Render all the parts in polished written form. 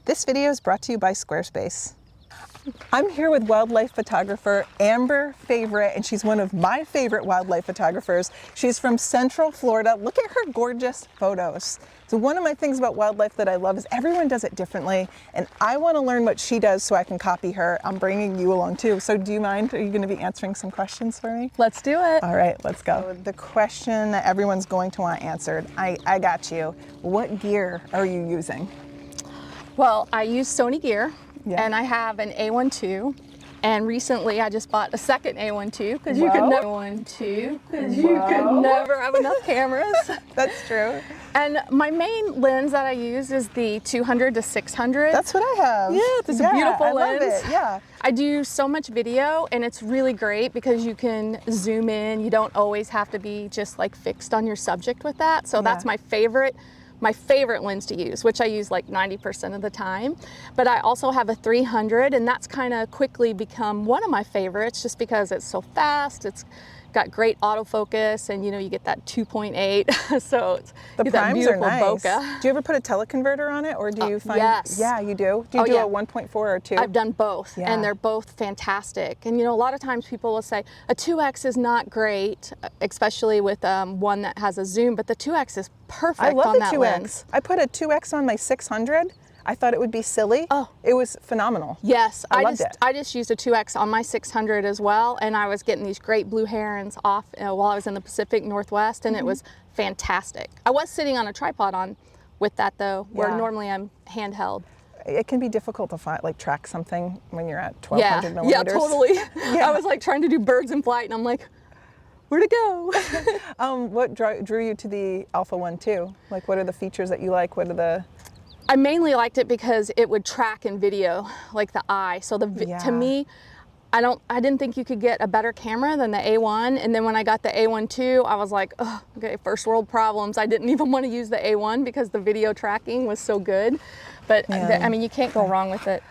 This video is brought to you by Squarespace. I'm here with wildlife photographer Amber Favorite, and she's one of my favorite wildlife photographers. She's from Central Florida. Look at her gorgeous photos. So one of my things about wildlife that I love is everyone does it differently, and I want to learn what she does so I can copy her. I'm bringing you along too. So do you mind? Are you going to be answering some questions for me? Let's do it. All right, let's go. The question that everyone's going to want answered. I got you. What gear are you using? Well, I use Sony gear, Yeah. and I have an A1 II, and recently I just bought a second A1 II because you can never have enough cameras. That's true. And my main lens that I use is the 200 to 600. That's what I have. Yeah, it's a beautiful I lens. love it. Yeah. I do so much video, and it's really great because you can zoom in. You don't always have to be just like fixed on your subject with that. So that's my favorite lens to use, which I use like 90% of the time. But I also have a 300, and that's kind of quickly become one of my favorites just because it's so fast. It's got great autofocus, and you get that 2.8. So it's The get that primes are beautiful nice. bokeh. Do you ever put a teleconverter on it, or do you find? Yes. Yeah, you do. Do you do yeah. a 1.4 or 2? I've done both, Yeah. and they're both fantastic. And a lot of times people will say a 2x is not great, especially with one that has a zoom, but the 2x is perfect I love on the that 2x. lens. I put a 2x on my 600. I thought it would be silly. Oh. It was phenomenal. Yes, I loved it. I just used a 2x on my 600 as well, and I was getting these great blue herons off while I was in the Pacific Northwest, and it was fantastic. I was sitting on a tripod with that though, where Yeah. normally I'm handheld. It can be difficult to find, track something when you're at 1200 Yeah, millimeters. totally. Yeah. I was like trying to do birds in flight, and I'm like, where'd it go? What drew you to the Alpha 1 too? What are the features that you like? What are the? I mainly liked it because it would track in video, like the eye. So Yeah. to me, I didn't think you could get a better camera than the A1. And then when I got the A1 II, I was like, oh, okay, first world problems. I didn't even want to use the A1 because the video tracking was so good. But Yeah. you can't go wrong with it.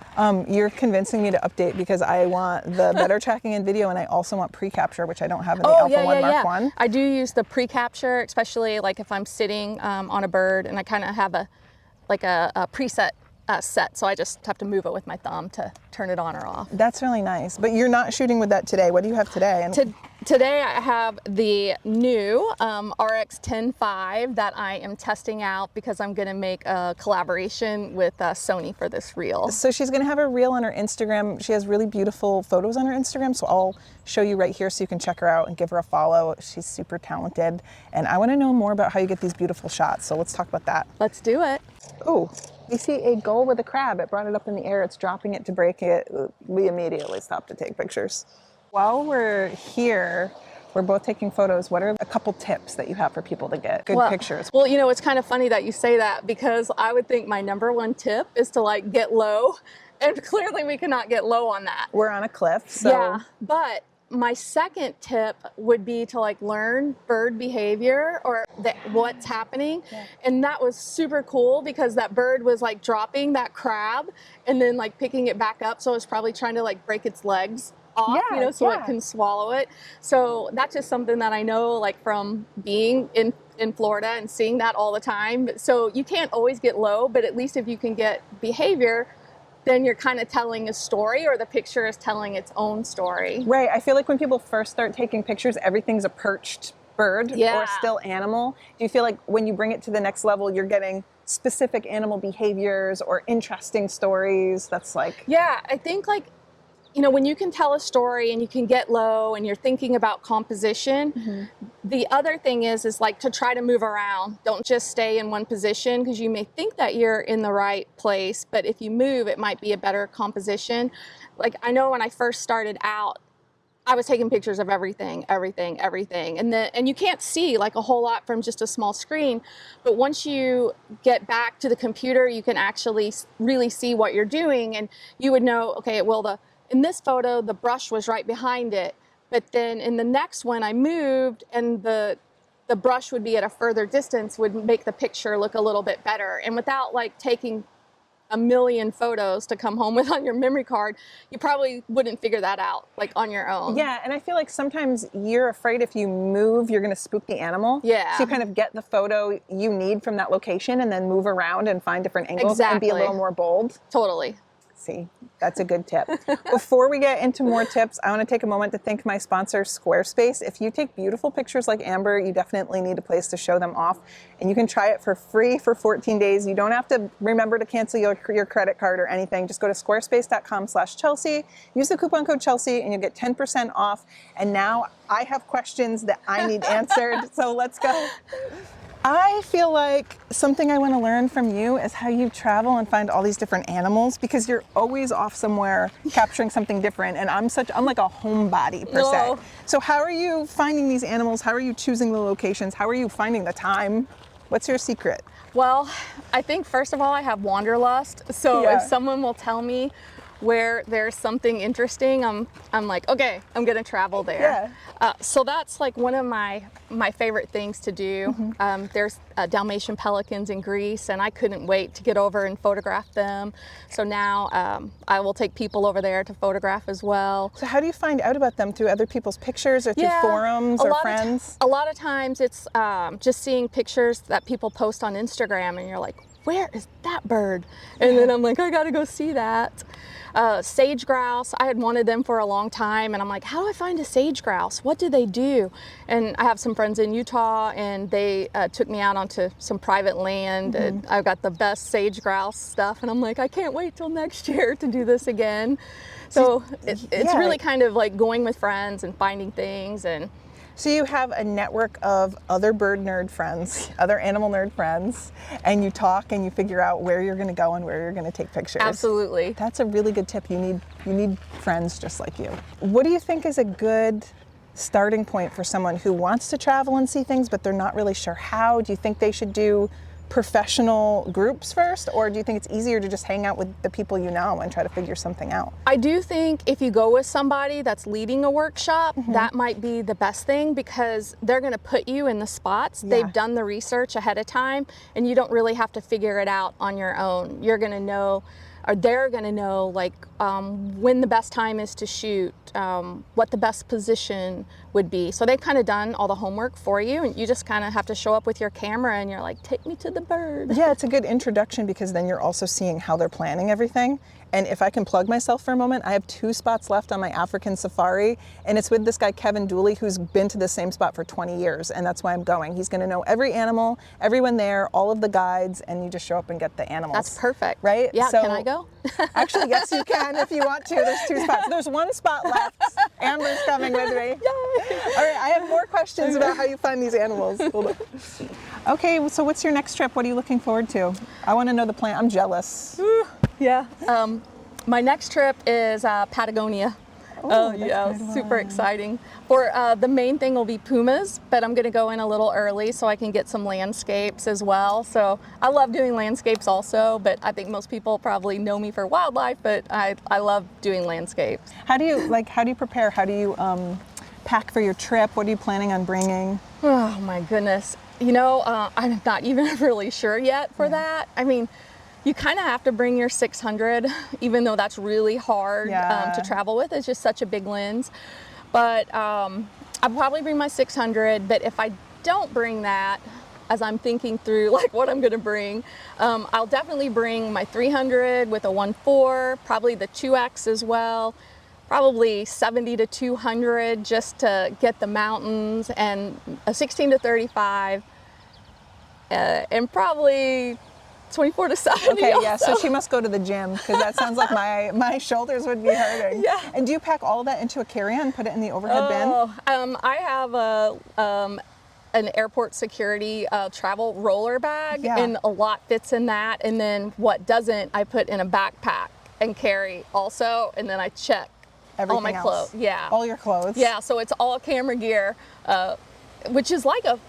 You're convincing me to update because I want the better tracking in video, and I also want pre-capture, which I don't have in the Alpha 1 Mark 1. I do use the pre-capture, especially like if I'm sitting on a bird and I kind of have a preset set, so I just have to move it with my thumb to turn it on or off. That's really nice. But you're not shooting with that today. What do you have today? And Today I have the new RX 10.5 that I am testing out because I'm going to make a collaboration with Sony for this reel. So she's going to have a reel on her Instagram. She has really beautiful photos on her Instagram, so I'll show you right here so you can check her out and give her a follow. She's super talented, and I want to know more about how you get these beautiful shots, so let's talk about that. Let's do it. Oh, we see a gull with a crab. It brought it up in the air. It's dropping it to break it. We immediately stopped to take pictures. While we're here, we're both taking photos. What are a couple tips that you have for people to get good pictures? Well, it's kind of funny that you say that because I would think my number one tip is to get low, and clearly we cannot get low on that. We're on a cliff, so Yeah, but my second tip would be to learn bird behavior or what's happening. Yeah. And that was super cool because that bird was dropping that crab and then picking it back up. So it was probably trying to break its legs off, so it can swallow it. So that's just something that I know from being in Florida and seeing that all the time. So you can't always get low, but at least if you can get behavior, then you're kind of telling a story, or the picture is telling its own story. Right. I feel like when people first start taking pictures, everything's a perched bird or a still animal. Do you feel like when you bring it to the next level, you're getting specific animal behaviors or interesting stories? That's Yeah, I think when you can tell a story and you can get low and you're thinking about composition, the other thing is to try to move around. Don't just stay in one position because you may think that you're in the right place, but if you move, it might be a better composition. I know when I first started out, I was taking pictures of everything. And you can't see a whole lot from just a small screen. But once you get back to the computer, you can actually really see what you're doing. And you would know, okay, well, in this photo, the brush was right behind it. But then in the next one, I moved and the brush would be at a further distance, would make the picture look a little bit better. And without taking a million photos to come home with on your memory card, you probably wouldn't figure that out like on your own. Yeah, and I feel like sometimes you're afraid if you move, you're going to spook the animal. Yeah. So you kind of get the photo you need from that location and then move around and find different angles and be a Exactly. little more bold. Totally. See, that's a good tip. Before we get into more tips, I want to take a moment to thank my sponsor, Squarespace. If you take beautiful pictures like Amber, you definitely need a place to show them off. And you can try it for free for 14 days. You don't have to remember to cancel your credit card or anything. Just go to squarespace.com/Chelsea, use the coupon code Chelsea, and you'll get 10% off. And now I have questions that I need answered, so let's go. I feel like something I want to learn from you is how you travel and find all these different animals, because you're always off somewhere capturing something different, and I'm like a homebody per se. No. So how are you finding these animals? How are you choosing the locations? How are you finding the time? What's your secret? Well, I think first of all, I have wanderlust. So Yeah. if someone will tell me where there's something interesting, I'm like, okay, I'm gonna travel there. So that's like one of my favorite things to do. There's Dalmatian pelicans in Greece, and I couldn't wait to get over and photograph them. So now I will take people over there to photograph as well. So how do you find out about them? Through other people's pictures or through forums or friends? A lot of times it's just seeing pictures that people post on Instagram, and you're like, where is that bird? And then I'm like, I gotta go see that. Sage grouse, I had wanted them for a long time, and I'm like, how do I find a sage grouse? What do they do? And I have some friends in Utah, and they took me out onto some private land, and I've got the best sage grouse stuff, and I'm like, I can't wait till next year to do this again. So it's really kind of like going with friends and finding things. And so you have a network of other bird nerd friends, other animal nerd friends, and you talk and you figure out where you're going to go and where you're going to take pictures. Absolutely. That's a really good tip. You need friends just like you. What do you think is a good starting point for someone who wants to travel and see things, but they're not really sure how? Do you think they should do professional groups first, or do you think it's easier to just hang out with the people you know and try to figure something out? I do think if you go with somebody that's leading a workshop, that might be the best thing, because they're going to put you in the spots. Yeah. They've done the research ahead of time, and you don't really have to figure it out on your own. You're going to know, or they're going to know, like when the best time is to shoot, what the best position would be. So they've kind of done all the homework for you, and you just kind of have to show up with your camera, and you're like, take me to the bird. Yeah, it's a good introduction, because then you're also seeing how they're planning everything. And if I can plug myself for a moment, I have 2 spots left on my African safari, and it's with this guy, Kevin Dooley, who's been to the same spot for 20 years, and that's why I'm going. He's going to know every animal, everyone there, all of the guides, and you just show up and get the animals. That's perfect. Right? Yeah, So- can I go? Actually, yes, you can if you want to. There's 2 spots. There's 1 spot left. Amber's coming with me. All right, I have more questions about how you find these animals. Hold on. Okay, so what's your next trip? What are you looking forward to? I want to know the plan. I'm jealous. Yeah. My next trip is Patagonia. Oh that's yeah, quite a super while. exciting. For the main thing will be pumas, but I'm gonna go in a little early so I can get some landscapes as well. So I love doing landscapes also, but I think most people probably know me for wildlife, but I love doing landscapes. How do you prepare? How do you pack for your trip? What are you planning on bringing? Oh my goodness. You know, I'm not even really sure yet for that. I mean, you kind of have to bring your 600, even though that's really hard to travel with. It's just such a big lens. But I'll probably bring my 600. But if I don't bring that, as I'm thinking through like what I'm gonna bring, I'll definitely bring my 300 with a 1.4, probably the 2X as well. Probably 70 to 200 just to get the mountains, and a 16 to 35, and probably 24 to 70. Okay, yeah, so also. she must go to the gym, because that sounds like my shoulders would be hurting. Yeah. And do you pack all of that into a carry-on, put it in the overhead bin? I have an airport security travel roller bag, Yeah. and a lot fits in that. And then what doesn't, I put in a backpack and carry also, and then I check all my Everything clothes. else. Yeah. All your clothes. Yeah, so it's all camera gear, which is like a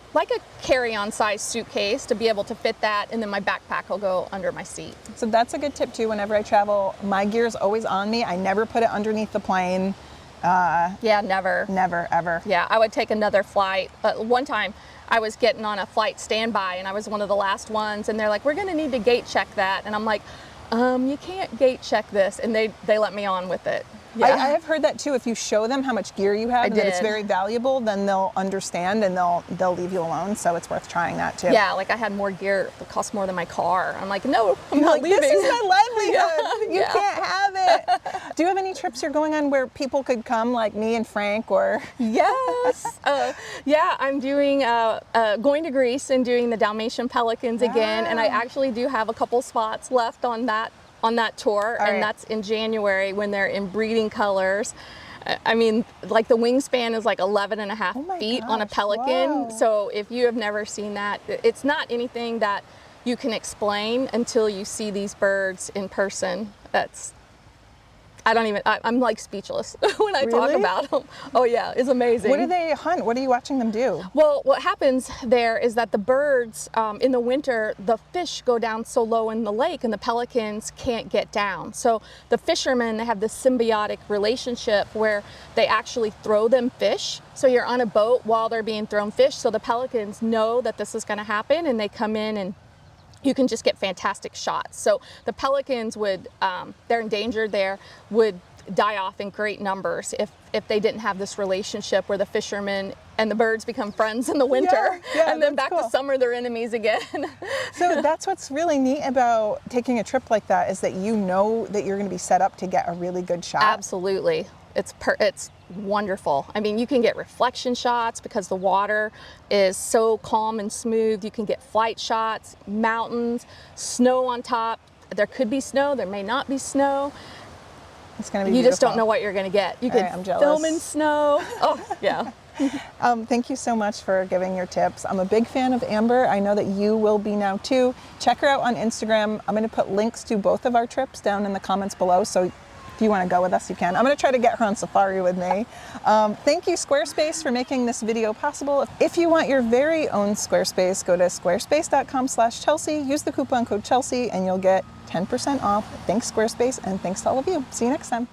carry-on size suitcase to be able to fit that, and then my backpack will go under my seat. So that's a good tip too. Whenever I travel, my gear is always on me. I never put it underneath the plane. Yeah, never. Never, ever. Yeah, I would take another flight. But one time I was getting on a flight standby, and I was one of the last ones, and they're like, we're gonna need to gate check that. And I'm like, You can't gate check this, and they let me on with it. I have heard that too. If you show them how much gear you have and that it's did. very valuable, then they'll understand and they'll leave you alone. So it's worth trying that too. Yeah, like I had more gear that cost more than my car. I'm like, no, I'm You're not like, leaving. this is my livelihood. You Yeah. can't have it. Do you have any trips you're going on where people could come, like me and Frank, or? Yes. Yeah, I'm doing going to Greece and doing the Dalmatian Pelicans again, and I Wow. actually do have a couple spots left on that tour, All and right. that's in January when they're in breeding colors. I mean, like the wingspan is like 11 and a half Oh my feet on a gosh, pelican. wow. So if you have never seen that, it's not anything that you can explain until you see these birds in person. I'm like speechless when I talk Really? about them. Oh yeah, it's amazing. What do they hunt? What are you watching them do? Well, what happens there is that the birds, in the winter, the fish go down so low in the lake and the pelicans can't get down. So the fishermen, they have this symbiotic relationship where they actually throw them fish. So you're on a boat while they're being thrown fish. So the pelicans know that this is going to happen and they come in and you can just get fantastic shots. So the pelicans would, they're endangered there, would die off in great numbers if they didn't have this relationship where the fishermen and the birds become friends in the winter. Yeah, and then that's back cool. to summer, they're enemies again. So that's what's really neat about taking a trip like that, is that you know that you're going to be set up to get a really good shot. Absolutely. It's wonderful. I mean, you can get reflection shots because the water is so calm and smooth. You can get flight shots, mountains, snow on top. There could be snow, there may not be snow. It's going to be You just don't beautiful. know what you're going to get. You All could right, I'm jealous. film in snow. Oh, yeah. Thank you so much for giving your tips. I'm a big fan of Amber. I know that you will be now too. Check her out on Instagram. I'm going to put links to both of our trips down in the comments below. So if you want to go with us, you can. I'm going to try to get her on safari with me. Thank you, Squarespace, for making this video possible. If you want your very own Squarespace, go to squarespace.com/Chelsea. Use the coupon code Chelsea and you'll get 10% off. Thanks, Squarespace, and thanks to all of you. See you next time.